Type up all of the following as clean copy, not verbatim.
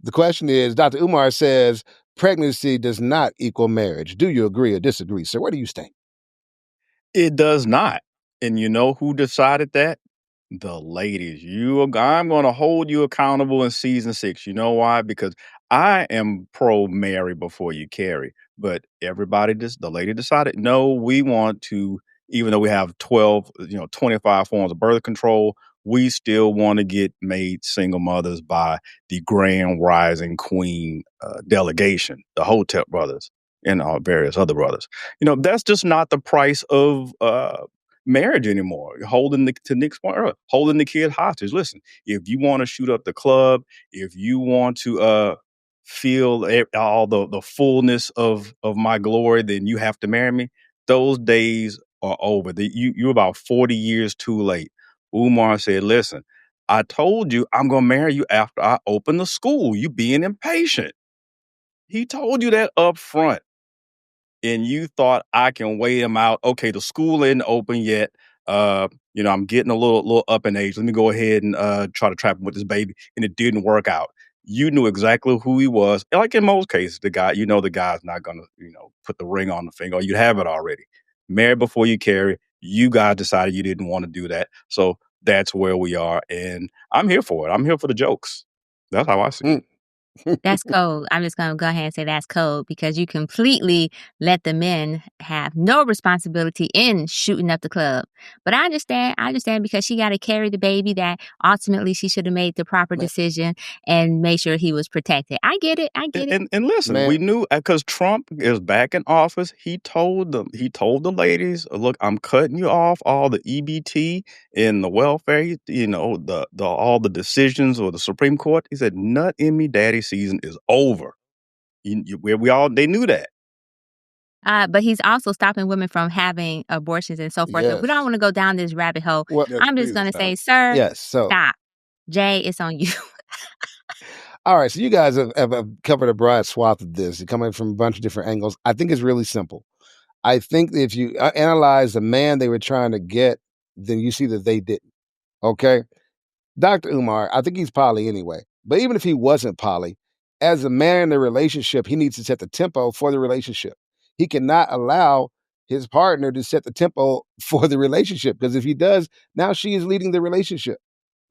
The question is, Dr. Umar says pregnancy does not equal marriage. Do you agree or disagree, sir? Where do you stand? It does not. And you know who decided that? The ladies. I'm going to hold you accountable in season 6. You know why? Because I am pro marry before you carry. But the lady decided, no, we want to, even though we have 12, 25 forms of birth control, we still want to get made single mothers by the Grand Rising Queen delegation, the Hotep brothers and various other brothers. That's just not the price of marriage anymore. To Nick's point earlier, holding the kid hostage. Listen, if you want to shoot up the club, if you want to feel all the fullness of my glory, then you have to marry me. Those days are over. You're about 40 years too late. Umar said, listen, I told you I'm gonna marry you after I open the school. You being impatient. He told you that up front. And you thought I can weigh him out. Okay, the school isn't open yet. I'm getting a little up in age. Let me go ahead and try to trap him with this baby. And it didn't work out. You knew exactly who he was. Like in most cases, the guy's not gonna, put the ring on the finger, or you have it already. Married before you carry. You guys decided you didn't want to do that. So that's where we are. And I'm here for it. I'm here for the jokes. That's how I see it. That's cold. I'm just going to go ahead and say that's cold because you completely let the men have no responsibility in shooting up the club. But I understand because she got to carry the baby that ultimately she should have made the proper decision and made sure he was protected. I get it. And listen, we knew because Trump is back in office. He told the ladies, look, I'm cutting you off all the EBT and the welfare, all the decisions or the Supreme Court. He said, nut in me daddy season is over. They knew that. But he's also stopping women from having abortions and so forth. Yes. We don't want to go down this rabbit hole. Well, I'm just going to say, sir, stop. Jay, it's on you. All right, so you guys have covered a broad swath of this. You're coming from a bunch of different angles. I think it's really simple. I think that if you analyze the man they were trying to get, then you see that they didn't. Okay? Dr. Umar, I think he's poly anyway. But even if he wasn't poly, as a man in a relationship, he needs to set the tempo for the relationship. He cannot allow his partner to set the tempo for the relationship, because if he does, now she is leading the relationship,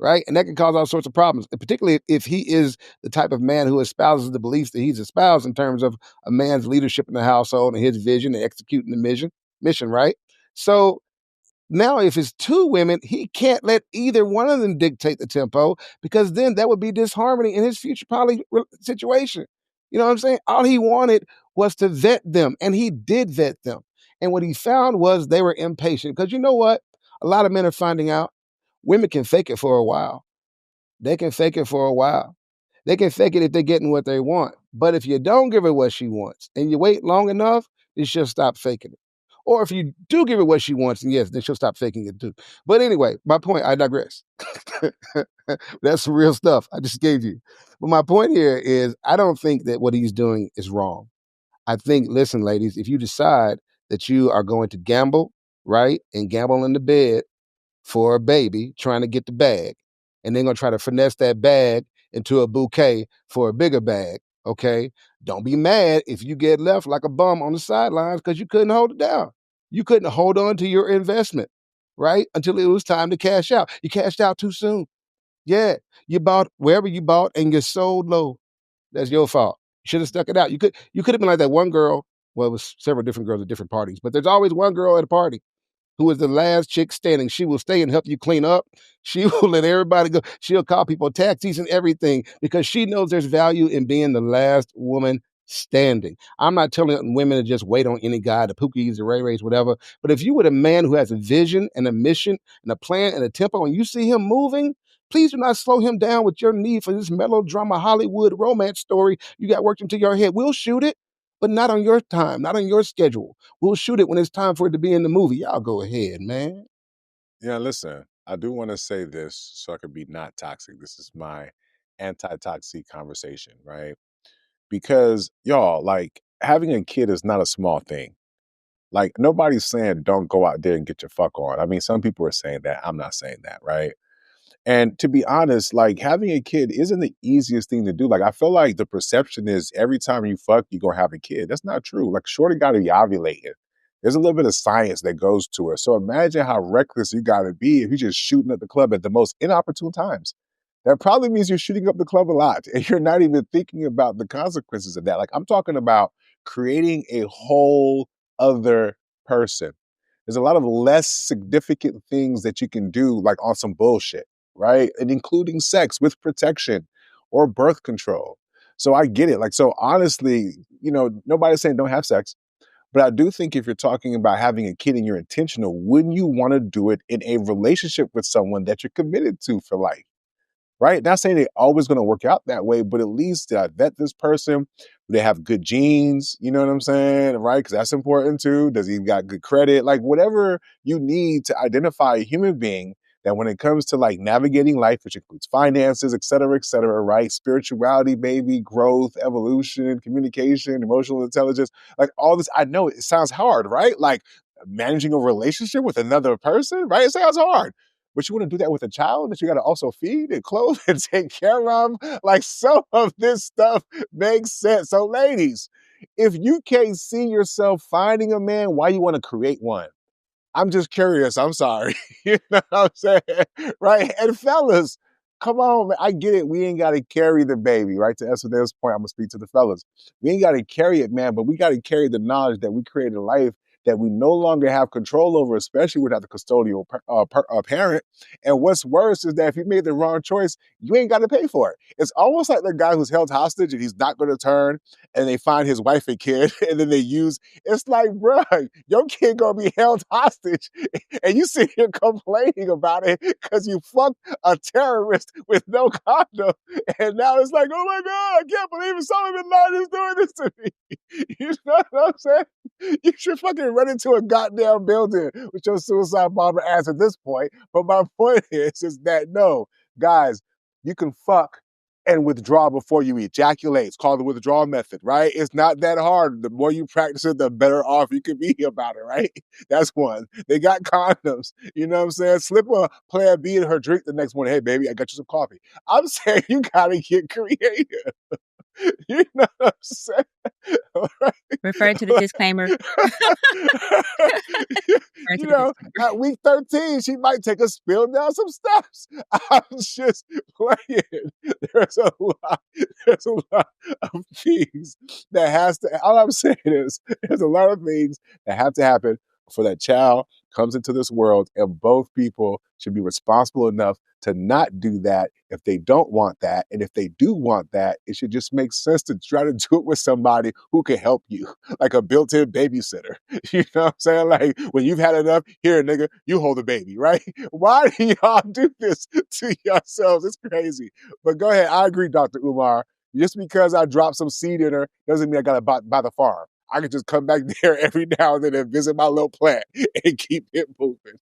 right? And that can cause all sorts of problems, and particularly if he is the type of man who espouses the beliefs that he's espoused in terms of a man's leadership in the household and his vision and executing the mission, right? So now, if it's 2 women, he can't let either one of them dictate the tempo, because then that would be disharmony in his future poly situation. You know what I'm saying? All he wanted was to vet them, and he did vet them. And what he found was they were impatient, because you know what? A lot of men are finding out women can fake it for a while. They can fake it for a while. They can fake it if they're getting what they want. But if you don't give her what she wants and you wait long enough, then she'll stop faking it. Or if you do give her what she wants, and yes, then she'll stop faking it too. But anyway, my point, I digress. That's some real stuff I just gave you. But my point here is I don't think that what he's doing is wrong. I think, listen, ladies, if you decide that you are going to gamble, right, and gamble in the bed for a baby, trying to get the bag, and they're going to try to finesse that bag into a bouquet for a bigger bag, okay? Don't be mad if you get left like a bum on the sidelines because you couldn't hold it down. You couldn't hold on to your investment, right? Until it was time to cash out. You cashed out too soon. Yeah, you bought wherever you bought and you sold low. That's your fault. You should have stuck it out. You could have been like that one girl. Well, it was several different girls at different parties, but there's always one girl at a party who is the last chick standing. She will stay and help you clean up. She will let everybody go. She'll call people taxis and everything because she knows there's value in being the last woman standing. I'm not telling women to just wait on any guy, the Pookies, the Ray Rays, whatever. But if you were a man who has a vision and a mission and a plan and a tempo and you see him moving, please do not slow him down with your need for this melodrama Hollywood romance story you got worked into your head. We'll shoot it, but not on your time, not on your schedule. We'll shoot it when it's time for it to be in the movie. Y'all go ahead, man. Yeah, listen, I do want to say this so I could be not toxic. This is my anti-toxic conversation, right? Because y'all, like, having a kid is not a small thing. Like, nobody's saying don't go out there and get your fuck on. I mean, some people are saying that. I'm not saying that, right? And to be honest, like having a kid isn't the easiest thing to do. Like I feel like the perception is every time you fuck, you're gonna have a kid. That's not true. Like shorty gotta be ovulating. There's a little bit of science that goes to it. So imagine how reckless you gotta be if you're just shooting at the club at the most inopportune times. That probably means you're shooting up the club a lot and you're not even thinking about the consequences of that. Like I'm talking about creating a whole other person. There's a lot of less significant things that you can do, like on some bullshit, right? And including sex with protection or birth control. So I get it. Like, so honestly, nobody's saying don't have sex. But I do think if you're talking about having a kid and you're intentional, wouldn't you want to do it in a relationship with someone that you're committed to for life? Right? Not saying they're always going to work out that way, but at least did I vet this person? Do they have good genes? You know what I'm saying? Right? Because that's important too. Does he got good credit? Like whatever you need to identify a human being that when it comes to like navigating life, which includes finances, et cetera, right? Spirituality, baby, growth, evolution, communication, emotional intelligence, like all this. I know it sounds hard, right? Like managing a relationship with another person, right? It sounds hard. But you want to do that with a child that you got to also feed and clothe and take care of. Like some of this stuff makes sense. So, ladies, if you can't see yourself finding a man, why you want to create one? I'm just curious. I'm sorry. You know what I'm saying? Right? And fellas, come on, man. I get it. We ain't got to carry the baby, right? To Esmeralda's point, I'm going to speak to the fellas. We ain't got to carry it, man, but we got to carry the knowledge that we created a life that we no longer have control over, especially without the custodial parent. And what's worse is that if you made the wrong choice, you ain't got to pay for it. It's almost like the guy who's held hostage and he's not going to turn, and they find his wife and kid, and then they use. It's like, bro, your kid gonna be held hostage, and you sit here complaining about it because you fucked a terrorist with no condom, and now it's like, oh my god, I can't believe Osama bin Laden is doing this to me. You know what I'm saying? You should fucking run into a goddamn building with your suicide bomber ass at this point. But my point is that no, guys, you can fuck and withdraw before you ejaculate. It's called the withdrawal method, right? It's not that hard. The more you practice it, the better off you can be about it, right? That's one. They got condoms. You know what I'm saying? Slip a player B in her drink the next morning. Hey, baby, I got you some coffee. I'm saying you gotta get creative. You know what I'm saying? Right? Refer to the disclaimer. You know, at week 13, she might take a spill down some steps. I'm just playing. There's a lot of things that has to, all I'm saying is there's a lot of things that have to happen before that child comes into this world, and both people should be responsible enough to not do that if they don't want that. And if they do want that, it should just make sense to try to do it with somebody who can help you, like a built-in babysitter. You know what I'm saying? Like when you've had enough, here, nigga, you hold the baby, right? Why do y'all do this to yourselves? It's crazy. But go ahead. I agree, Dr. Umar. Just because I dropped some seed in her doesn't mean I got to buy the farm. I can just come back there every now and then and visit my little plant and keep it moving.